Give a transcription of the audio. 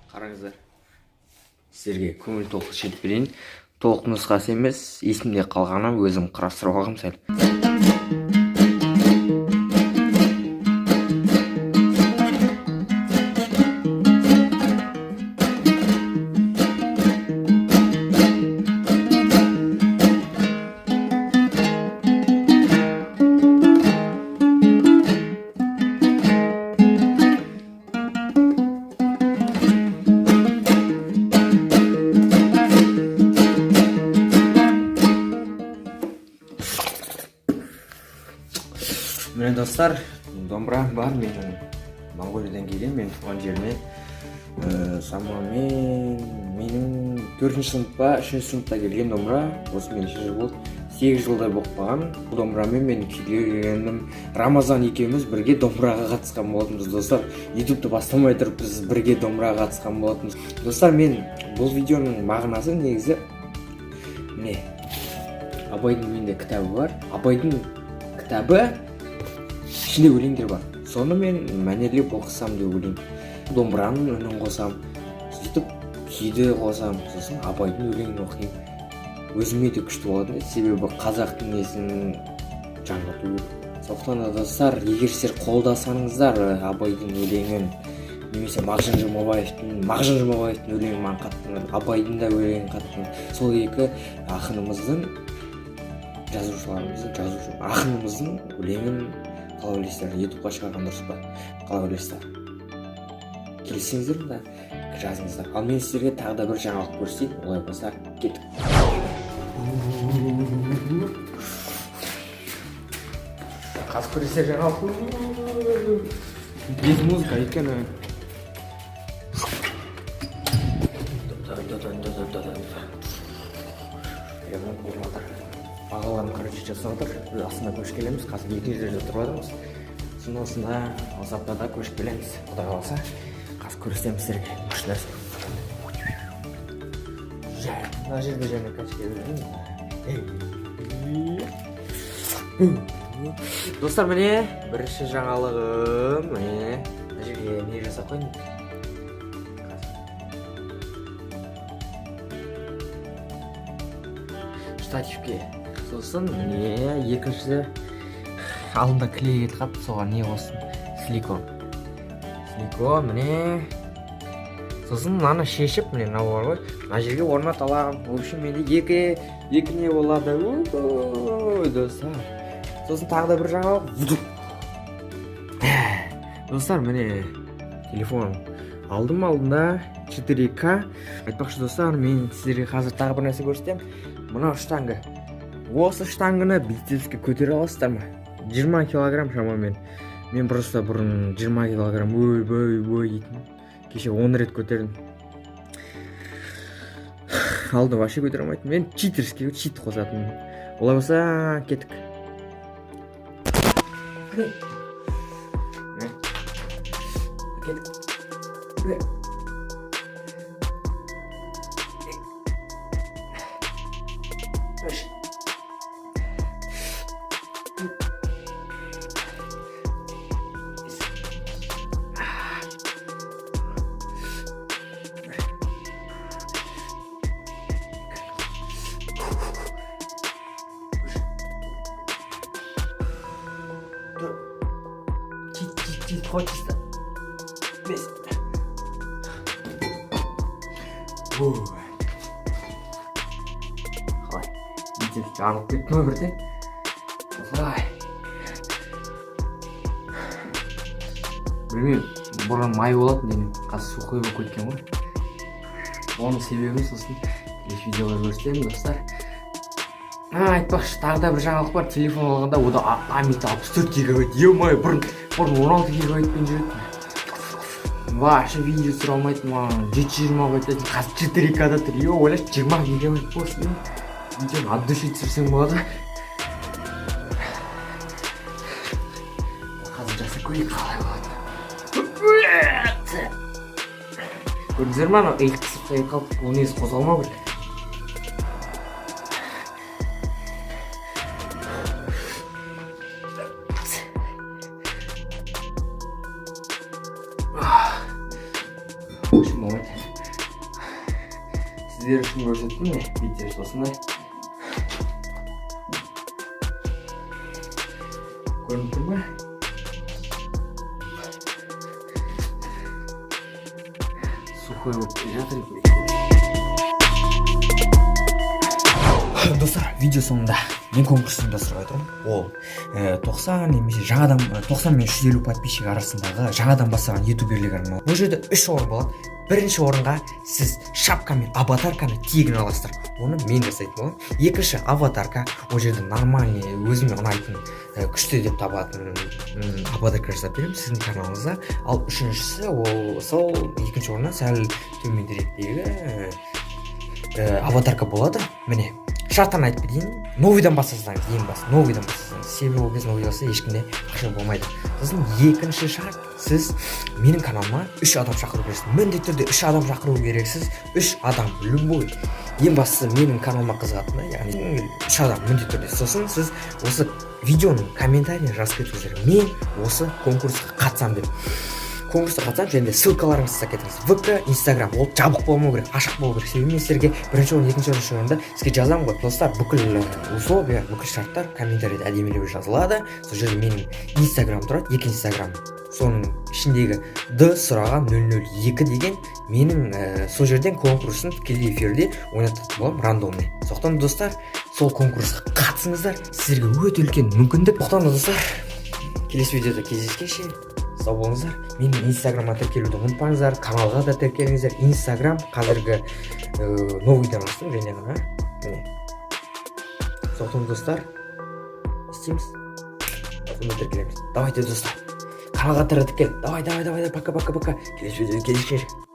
Қараңыздар, сіздерге көңіл толық шет берейін. Толық нұсқасы емес, есімде қалғаны өзім құрастырып алғым сәл. Міне достар, домбыра бар менің. Монғолиядан келген, мен туған жеріме. Шамамен менің 4-ші сыныпта, 3-ші сыныпта келген домбыра. Осы мен 2 жыл болды. 8 жылдай болып қалған. Бұл домбырамен мен күйге келгенім. Рамазан екеуміз бірге домбыраға қатысқан болатынбыз, достар. ютубты бастамай тұрып біз бірге домбыраға қатысқан болатынбыз. Достар, мен бұл видеоның мағынасы негізі міне Абайдың менде кітабы бар. Абайдың кітабы ішінде өлеңдер бар. Соны мен мәнерлеп оқысам деп ойлаймын. Домбыраның үнін қосам, сөйтіп күйді қосам, сосын Абайдың өлеңін оқимын. Өзіме де күшті болады, себебі қазақтың несін жаңғырту керек. Сондықтан да достар, егер сіздер қолдасаңыздар Абайдың өлеңін, немесе Мағжан Жұмабаевтың өлеңін маған қатты ұнады, Абайдың да өлеңін қатты ұнады. Сол екі ақынымыздың, ақынымыздың өлеңін қалай ойлайсыздар, ютубқа шығарған дұрыс па? Қалай ойлайсыздар? Келіссеңіздер да жазыңыздар. Ал мен сіздерге тағы да бір жаңалық көрсетейін. Олай болса, кеттік. Қазір көресіздер жаңалық. Без музыка өйткені ағаларым короче жасап отыр. Біз астына көшіп келеміз. Қазір 2 жерде тұрып жатырмыз. Сосын осында осы аптада көшіп келеміз. Құдай қаласа, қазір көрсетемін сіздерге күшті нәрсе. Мына жерде және качке достар, міне бірінші жаңалығым. Міне мына жерге не жасап қойдым. Штативке. Сосын міне екіншісі алдында клей кетіп қалыпты, соған не қостым? Силикон, міне. Сосын мынаны шешіп, міне мынау бар ғой, мына жерге орнат аламын. В общем, менде екі не болады. Достар. Сосын тағы да бір жаңалық. Достар, міне телефон алдым алдында 4К. Айтпақшы достар, мен сіздерге қазір тағы бір нәрсе көрсетемін. Мынау штанга. Осы штангыны бицепске көтере аласыздар ма? 20 килограмм шамамен. Мен просто бұрын 20 килограмм ой дейтін. Кеше 10 рет көтердім. Алды вообще көтере алмайтын. Мен чит қосатын. Олай болса, кеттік. Хочется. Бес. Қалай. Бицепс жанып кетті ме бірден? Осылай. Білмеймін, бұрын май болатын денем. Қазір сухой болып кеткен ғой. Оның себебін сосын видеоға көрсетемін, достар. Айтпақшы, тағы да бір жаңалық бар. Телефон алғанда ода памяті 64 гигабайт. Е-май, бұрын 16 гигабайтпен жүретін. Вообще видео түсіре алмайтын, 720 байтын. Қазір 4К-да тұр. Ойлашы, 20 гигабайт болсын. Видеоны от души түсірсең болады. Қазір жаса көрейік қалай болады. Көрдіңіздер ма, анау иық қысып қалып, ол негізі қозғалмау керек. Очень болмайды. Сіздер үшін көрсеттім не? Беттер осындай. Көрініп тұр ма? Сухой болып келе жатыр екен. Достар, видео соңында мен конкурс ұйымдастырып отырмын. Ол 90 немесе жаңадан 90 мен 150 подписчик арасындағы жаңадан бастаған ютуберлерге арналған. Бұл жерде 3 орын болады. Бірінші орынға сіз шапка мен аватарканы тегін аласыздар. Оны мен жасайтын боламын. Екінші аватарка, ол жерде нормальный, өзіме ұнайтын, күшті деп табатын аватарка жасап беремін сіздің каналыңызда. Ал үшіншісі ол сол екінші орыннан сәл төмендіректегі аватарка болады. Міне, шарттан айтып кетейін. Новыйдан бастасаңыз, ең басты новыйдан бастасаңыз. Себебі ол кез новый болса ешкімде ақша болмайды. Сосын екінші шарт, сіз менің каналыма 3 адам шақыру керексіз. Міндетті түрде 3 адам шақыру керексіз. 3 адам любой. Ең бастысы менің каналыма қызығатыны, яғни 3 адам міндетті түрде. Сосын сіз осы видеоның комментарийін жазып кетіңіздер. Мен осы конкурсқа қатысамын деп. Конкурсқа қатысам, және де ссылкаларыңызды тастап кетіңіз. ВК, Инстаграм, ол жабық болмау керек, ашық болу керек. Себебі мен сіздерге бірінші орын, екінші орында сізге жазамын ғой. Достар, бүкіл условия, бүкіл шарттар комментарийде әдемілеп жазылады. Сол жерде менің Инстаграм тұрады, екі Инстаграм. Соның ішіндегі Д сұраған 002 деген менің сол жерден конкурсын тікелей эфирде ойнататын боламын, рандомный. Сондықтан достар, сол конкурсқа қатысыңыздар, сіздерге өте үлкен мүмкіндік. Сондықтан достар, келесі видеода кездескенше сау болыңыздар. Менің Инстаграмға тіркелуді ұмытпаңыздар, каналға да тіркеліңіздер. Инстаграм қазіргі новыйдан аштым, және ғана. Сондықтан достар, істейміз. Сонда тіркелеміз. Давайте достар, каналға тіркел. Давай, пока. Келесі видеода кездескенше.